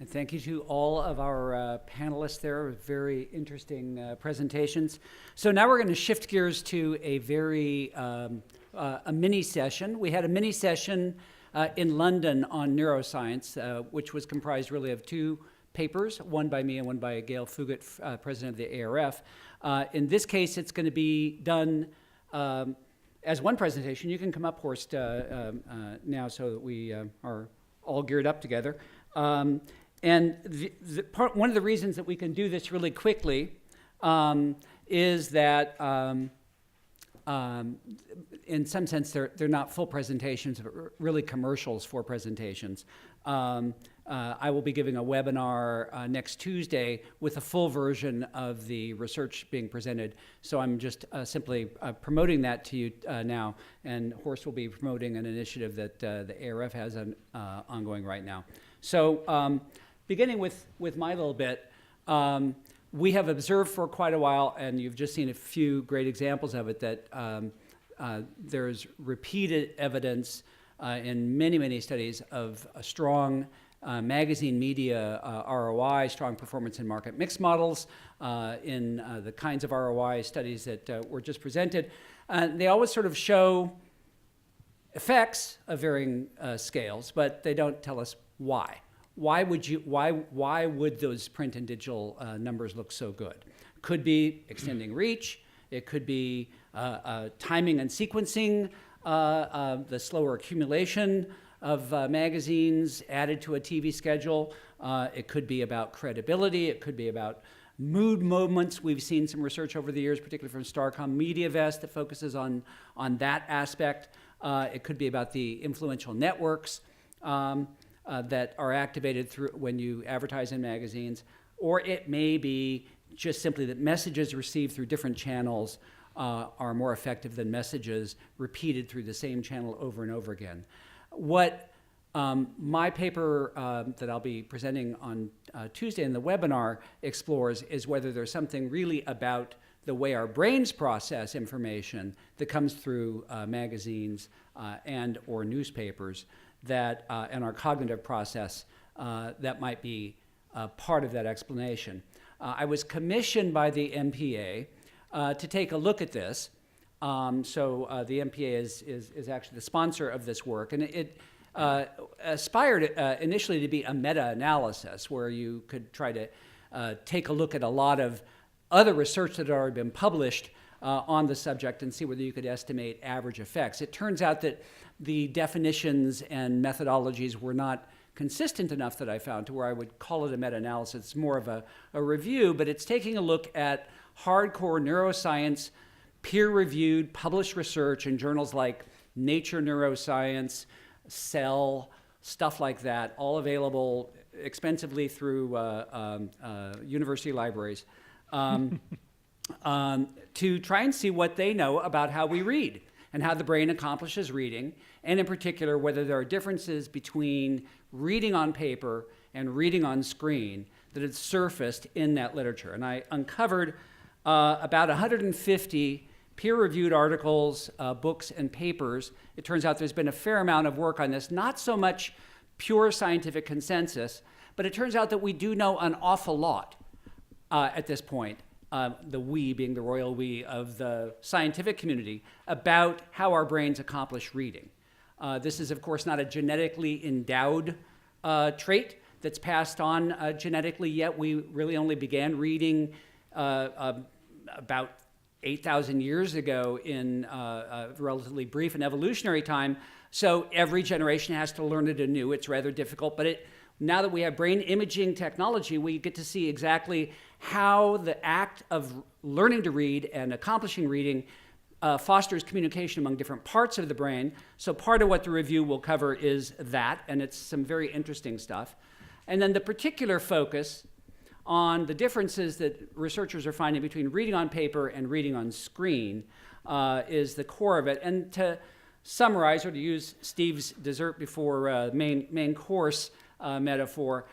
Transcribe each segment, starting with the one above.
And thank you to all of our panelists there. Very interesting presentations. So now we're going to shift gears to a very a mini session. We had a mini session in London on neuroscience, which was comprised really of two papers, one by me and one by Gail Fugit, president of the ARF. In this case, it's going to be done as one presentation. You can come up, Horst, now so that we are all geared up together. And one of the reasons that we can do this really quickly is that in some sense they're not full presentations, but really commercials for presentations. I will be giving a webinar next Tuesday with a full version of the research being presented. So I'm just simply promoting that to you now. And Horst will be promoting an initiative that the ARF has ongoing right now. So beginning with my little bit, we have observed for quite a while, and you've just seen a few great examples of it, that there's repeated evidence in many, many studies of a strong magazine media ROI, strong performance in market mix models, in the kinds of ROI studies that were just presented. They always sort of show effects of varying scales, but they don't tell us why. Why would those print and digital numbers look so good? Could be extending reach. It could be timing and sequencing, the slower accumulation of magazines added to a TV schedule. It could be about credibility. It could be about mood moments. We've seen some research over the years, particularly from Starcom MediaVest, that focuses on that aspect. It could be about the influential networks that are activated through when you advertise in magazines, or it may be just simply that messages received through different channels are more effective than messages repeated through the same channel over and over again. What my paper that I'll be presenting on Tuesday in the webinar explores is whether there's something really about the way our brains process information that comes through magazines and or newspapers that and our cognitive process that might be part of that explanation. I was commissioned by the MPA to take a look at this. So the MPA is actually the sponsor of this work, and it aspired initially to be a meta-analysis where you could try to take a look at a lot of other research that had already been published on the subject and see whether you could estimate average effects. It turns out that the definitions and methodologies were not consistent enough that I found to where I would call it a meta-analysis. It's more of a review, but it's taking a look at hardcore neuroscience, peer-reviewed, published research in journals like Nature Neuroscience, Cell, stuff like that, all available expensively through university libraries, to try and see what they know about how we read and how the brain accomplishes reading, and in particular, whether there are differences between reading on paper and reading on screen that had surfaced in that literature. And I uncovered about 150 peer-reviewed articles, books, and papers. It turns out there's been a fair amount of work on this, not so much pure scientific consensus, but it turns out that we do know an awful lot at this point, the we being the royal we of the scientific community, about how our brains accomplish reading. This is, of course, not a genetically endowed trait that's passed on genetically yet. We really only began reading about 8,000 years ago in a relatively brief and evolutionary time. So every generation has to learn it anew. It's rather difficult, but now that we have brain imaging technology, we get to see exactly how the act of learning to read and accomplishing reading fosters communication among different parts of the brain. So part of what the review will cover is that, and it's some very interesting stuff. And then the particular focus on the differences that researchers are finding between reading on paper and reading on screen is the core of it. And to summarize, or to use Steve's dessert before main course metaphor,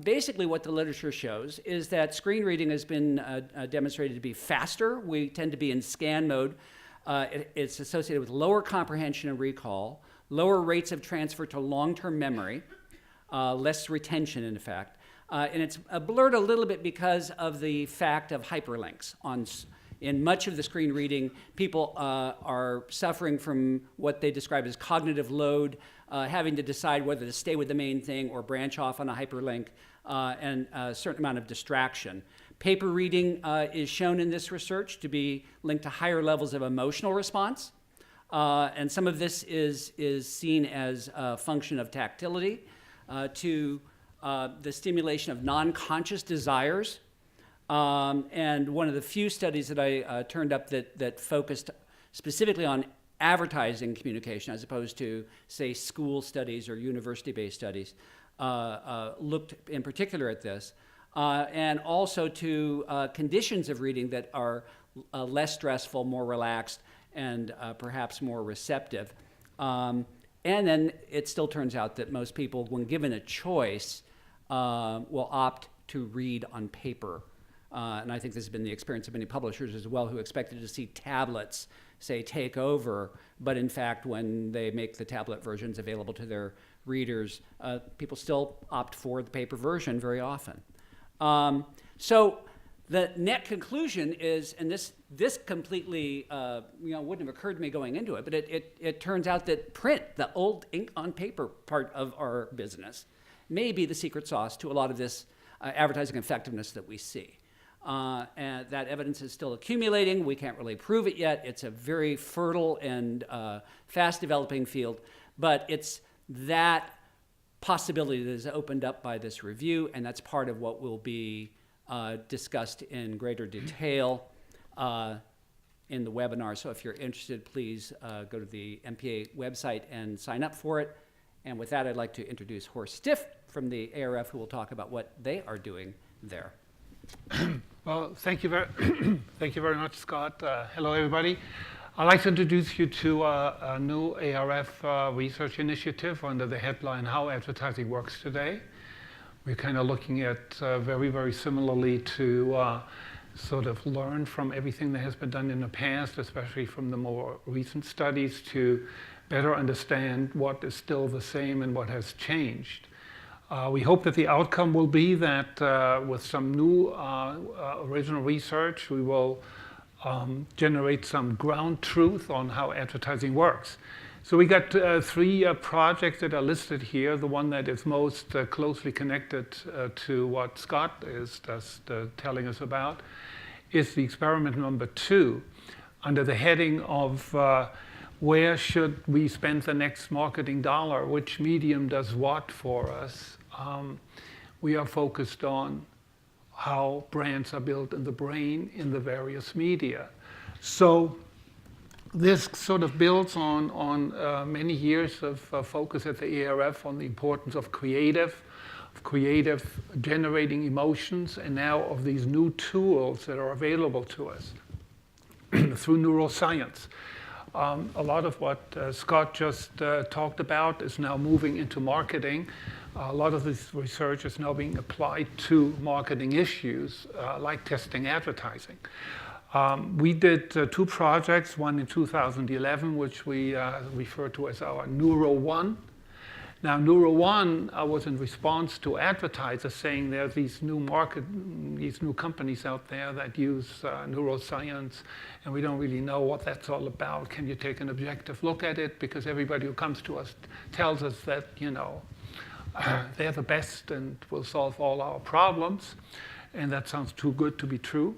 basically what the literature shows is that screen reading has been demonstrated to be faster. We tend to be in scan mode. It's associated with lower comprehension and recall, lower rates of transfer to long-term memory, less retention, in fact. And it's blurred a little bit because of the fact of hyperlinks. In much of the screen reading, people are suffering from what they describe as cognitive load, having to decide whether to stay with the main thing or branch off on a hyperlink, and a certain amount of distraction. Paper reading is shown in this research to be linked to higher levels of emotional response. And some of this is seen as a function of tactility, to the stimulation of non-conscious desires. And one of the few studies that I turned up that focused specifically on advertising communication as opposed to, say, school studies or university-based studies, looked in particular at this. And also to conditions of reading that are less stressful, more relaxed, and perhaps more receptive. And then it still turns out that most people, when given a choice, will opt to read on paper. And I think this has been the experience of many publishers as well, who expected to see tablets, say, take over. But in fact, when they make the tablet versions available to their readers, people still opt for the paper version very often. So the net conclusion is, and this completely wouldn't have occurred to me going into it, but it turns out that print, the old ink on paper part of our business, may be the secret sauce to a lot of this advertising effectiveness that we see. And that evidence is still accumulating. We can't really prove it yet. It's a very fertile and fast developing field, but it's that possibility that is opened up by this review, and that's part of what will be discussed in greater detail in the webinar. So if you're interested, please go to the MPA website and sign up for it. And with that, I'd like to introduce Horst Stipp from the ARF, who will talk about what they are doing there. Well, thank you very much, Scott. Hello, everybody. I'd like to introduce you to a new ARF research initiative under the headline, How Advertising Works Today. We're kind of looking at very, very similarly to sort of learn from everything that has been done in the past, especially from the more recent studies, to better understand what is still the same and what has changed. We hope that the outcome will be that with some new original research, we will generate some ground truth on how advertising works. So we got three projects that are listed here. The one that is most closely connected to what Scott is just telling us about is the experiment number 2 under the heading of where should we spend the next marketing dollar, which medium does what for us. We are focused on how brands are built in the brain in the various media. So this sort of builds on many years of focus at the ARF on the importance of creative generating emotions, and now of these new tools that are available to us through neuroscience. A lot of what Scott just talked about is now moving into marketing. A lot of this research is now being applied to marketing issues like testing advertising. We did 2 projects, one in 2011, which we refer to as our Neuro 1. Now, Neuro 1 was in response to advertisers saying there are these new companies out there that use neuroscience, and we don't really know what that's all about. Can you take an objective look at it? Because everybody who comes to us tells us that, they're the best and will solve all our problems, and that sounds too good to be true.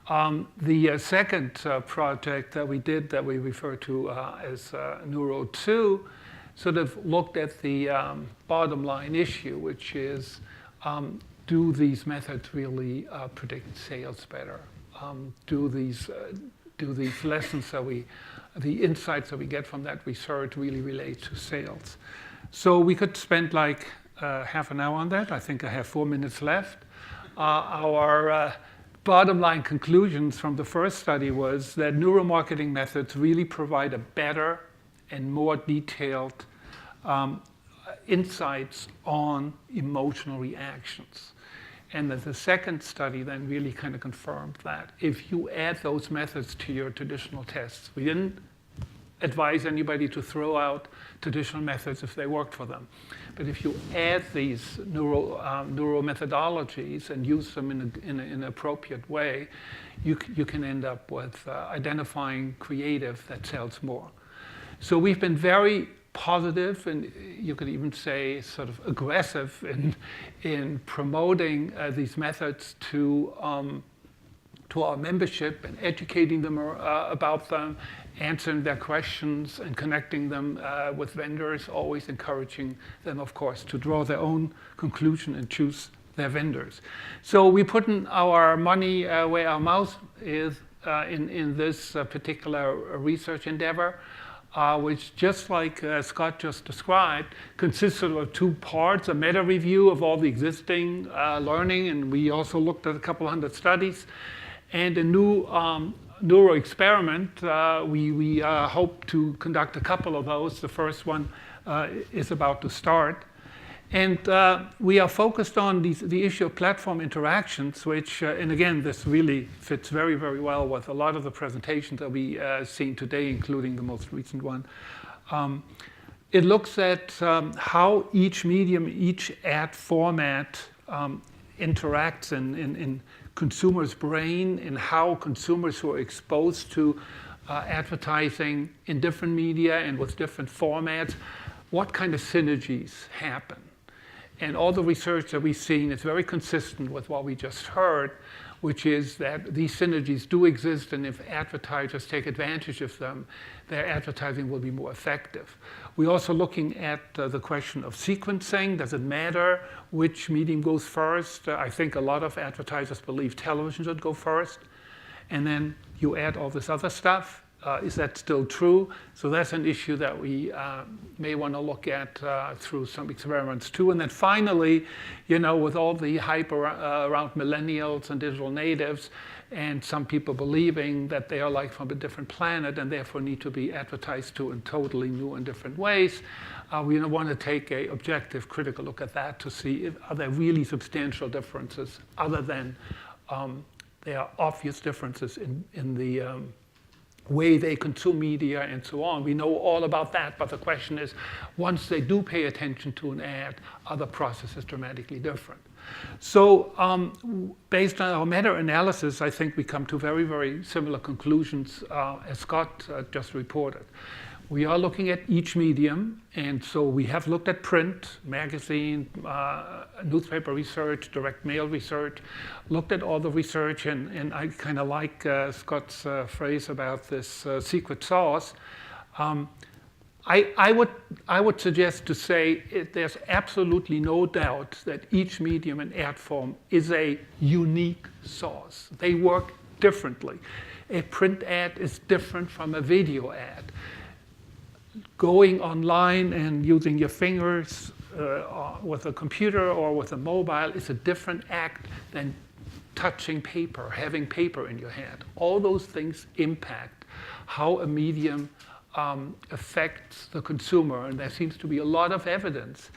The second project that we did that we refer to as Neuro 2 sort of looked at the bottom line issue, which is, do these methods really predict sales better? Do these lessons the insights that we get from that research really relate to sales? So we could spend like half an hour on that. I think I have 4 minutes left. Our bottom line conclusions from the first study was that neuromarketing methods really provide a better and more detailed insights on emotional reactions. And that the second study then really kind of confirmed that if you add those methods to your traditional tests, we didn't advise anybody to throw out traditional methods if they worked for them. But if you add these neuro methodologies and use them in an appropriate way, you can end up with identifying creative that sells more. So we've been very positive, and you could even say sort of aggressive in promoting these methods to our membership and educating them about them, answering their questions and connecting them with vendors, always encouraging them, of course, to draw their own conclusion and choose their vendors. So we put our money where our mouth is in this particular research endeavor, which, just like Scott just described, consists of two parts: a meta review of all the existing learning, and we also looked at a couple hundred studies, and a new neuro experiment. We hope to conduct a couple of those. The first one is about to start. And we are focused on the issue of platform interactions, which, and again, this really fits very, very well with a lot of the presentations that we seen today, including the most recent one. It looks at how each medium, each ad format interacts in consumers' brain, and how consumers who are exposed to advertising in different media and with different formats, what kind of synergies happen. And all the research that we've seen is very consistent with what we just heard, which is that these synergies do exist, and if advertisers take advantage of them, their advertising will be more effective. We're also looking at the question of sequencing. Does it matter which medium goes first? I think a lot of advertisers believe television should go first, and then you add all this other stuff. Is that still true? So that's an issue that we may want to look at through some experiments too. And then finally, with all the hype around millennials and digital natives, and some people believing that they are like from a different planet and therefore need to be advertised to in totally new and different ways, we want to take an objective, critical look at that to see are there really substantial differences other than there are obvious differences in the way they consume media and so on. We know all about that, but the question is, once they do pay attention to an ad, are the processes dramatically different? So based on our meta-analysis, I think we come to very, very similar conclusions as Scott just reported. We are looking at each medium, and so we have looked at print, magazine, newspaper research, direct mail research, looked at all the research, and I kind of like Scott's phrase about this secret sauce. I would suggest to say there's absolutely no doubt that each medium and ad form is a unique sauce. They work differently. A print ad is different from a video ad. Going online and using your fingers with a computer or with a mobile is a different act than touching paper, having paper in your hand. All those things impact how a medium affects the consumer, and there seems to be a lot of evidence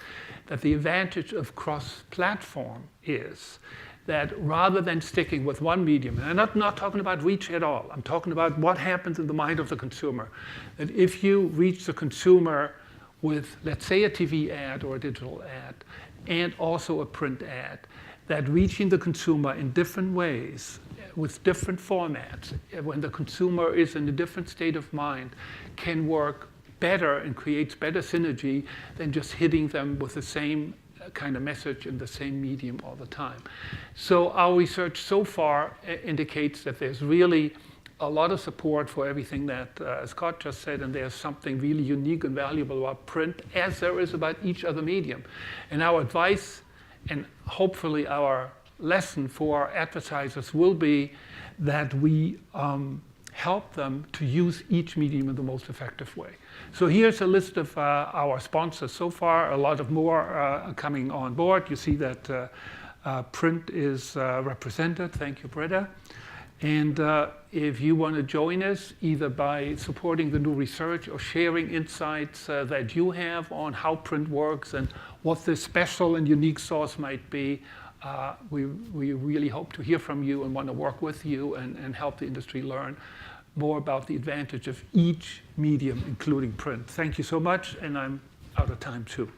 that the advantage of cross-platform is that rather than sticking with one medium, and I'm not talking about reach at all, I'm talking about what happens in the mind of the consumer, that if you reach the consumer with, let's say, a TV ad or a digital ad, and also a print ad, that reaching the consumer in different ways, with different formats, when the consumer is in a different state of mind, can work better and creates better synergy than just hitting them with the same kind of message in the same medium all the time. So our research so far indicates that there's really a lot of support for everything that Scott just said, and there's something really unique and valuable about print, as there is about each other medium. And our advice, and hopefully our lesson for advertisers, will be that we help them to use each medium in the most effective way. So here's a list of our sponsors so far. A lot of more are coming on board. You see that print is represented. Thank you, Britta. And if you want to join us, either by supporting the new research or sharing insights that you have on how print works and what this special and unique source might be, we really hope to hear from you and want to work with you and help the industry learn more about the advantage of each medium, including print. Thank you so much, and I'm out of time too.